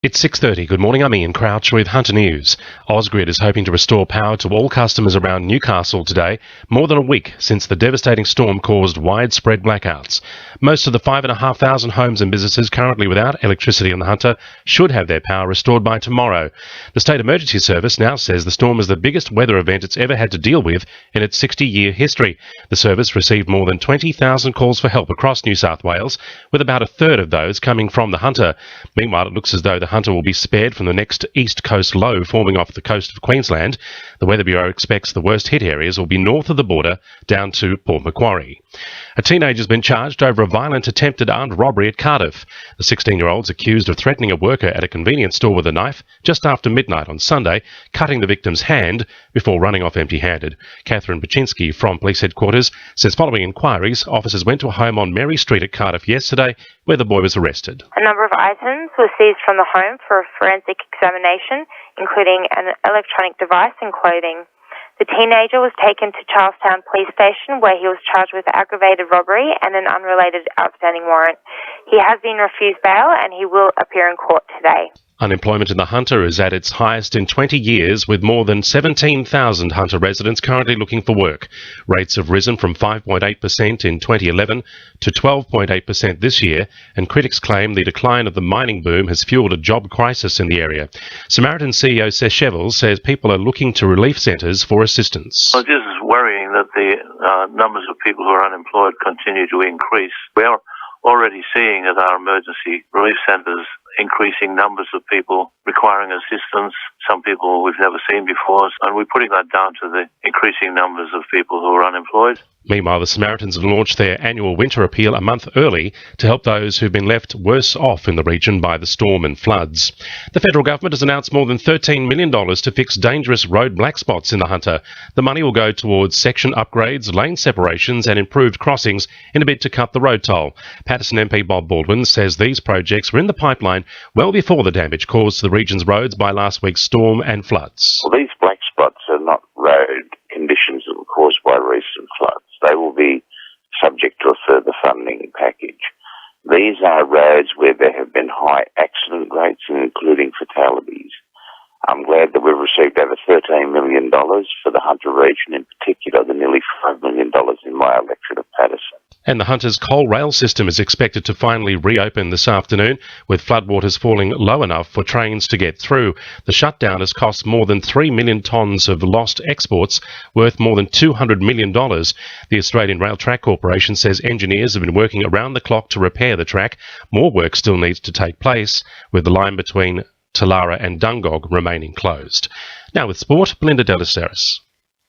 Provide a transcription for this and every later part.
It's 6:30. Good morning, I'm Ian Crouch with Hunter News. Ausgrid is hoping to restore power to all customers around Newcastle today, more than a week since the devastating storm caused widespread blackouts. Most of the 5,500 homes and businesses currently without electricity on the Hunter should have their power restored by tomorrow. The State Emergency Service now says the storm is the biggest weather event it's ever had to deal with in its 60-year history. The service received more than 20,000 calls for help across New South Wales, with about a third of those coming from the Hunter. Meanwhile, it looks as though the Hunter will be spared from the next east coast low forming off the coast of Queensland. The Weather Bureau expects the worst hit areas will be north of the border down to Port Macquarie. A teenager's been charged over a violent attempted armed robbery at Cardiff. The 16-year-old's accused of threatening a worker at a convenience store with a knife just after midnight on Sunday, cutting the victim's hand before running off empty-handed. Catherine Baczynski from Police Headquarters says following inquiries, officers went to a home on Mary Street at Cardiff yesterday where the boy was arrested. A number of items were seized from the home for a forensic examination, including an electronic device and clothing. The teenager was taken to Charlestown Police Station where he was charged with aggravated robbery and an unrelated outstanding warrant. He has been refused bail and he will appear in court today. Unemployment in the Hunter is at its highest in 20 years, with more than 17,000 Hunter residents currently looking for work. Rates have risen from 5.8% in 2011 to 12.8% this year, and critics claim the decline of the mining boom has fuelled a job crisis in the area. Samaritan CEO Seth Shevels says people are looking to relief centres for assistance. Well, it is worrying that the numbers of people who are unemployed continue to increase. We are already seeing at our emergency relief centres increasing numbers of people requiring assistance, some people we've never seen before, and we're putting that down to the increasing numbers of people who are unemployed. Meanwhile, the Samaritans have launched their annual winter appeal a month early to help those who've been left worse off in the region by the storm and floods. The federal government has announced more than $13 million to fix dangerous road black spots in the Hunter. The money will go towards section upgrades, lane separations and improved crossings in a bid to cut the road toll. Paterson MP Bob Baldwin says these projects were in the pipeline well before the damage caused to the region's roads by last week's storm and floods. Well, these black spots are not road conditions that were caused by recent floods. They will be subject to a further funding package. These are roads where there have been high accident rates, including fatalities. I'm glad that we've received over $13 million for the Hunter region, in particular the nearly $5 million in my electorate of Paterson. And the Hunter's coal rail system is expected to finally reopen this afternoon, with floodwaters falling low enough for trains to get through. The shutdown has cost more than 3 million tonnes of lost exports, worth more than $200 million. The Australian Rail Track Corporation says engineers have been working around the clock to repair the track. More work still needs to take place, with the line between Talara and Dungog remaining closed. Now with sport, Belinda Delaceres.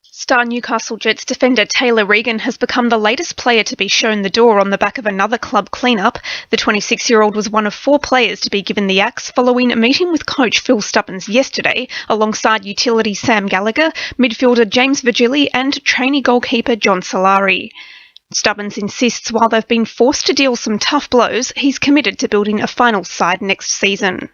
Star Newcastle Jets defender Taylor Regan has become the latest player to be shown the door on the back of another club clean-up. The 26-year-old was one of 4 players to be given the axe following a meeting with coach Phil Stubbins yesterday, alongside utility Sam Gallagher, midfielder James Virgili and trainee goalkeeper John Solari. Stubbins insists while they've been forced to deal some tough blows, he's committed to building a final side next season.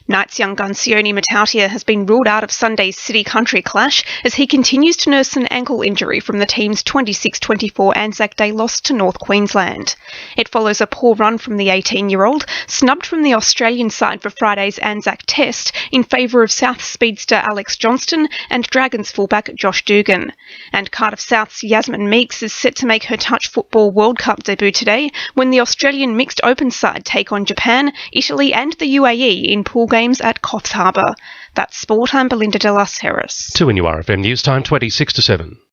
Knights young gun Sione Matautia has been ruled out of Sunday's City Country clash as he continues to nurse an ankle injury from the team's 26-24 Anzac Day loss to North Queensland. It follows a poor run from the 18-year-old, snubbed from the Australian side for Friday's Anzac Test in favour of South speedster Alex Johnston and Dragons fullback Josh Dugan. And Cardiff South's Yasmin Meeks is set to make her touch football World Cup debut today when the Australian mixed open side take on Japan, Italy and the UAE in pool games at Coffs Harbour. That's sport. I'm Belinda Delaceres. 2 in your RFM News Time, 26 to 7.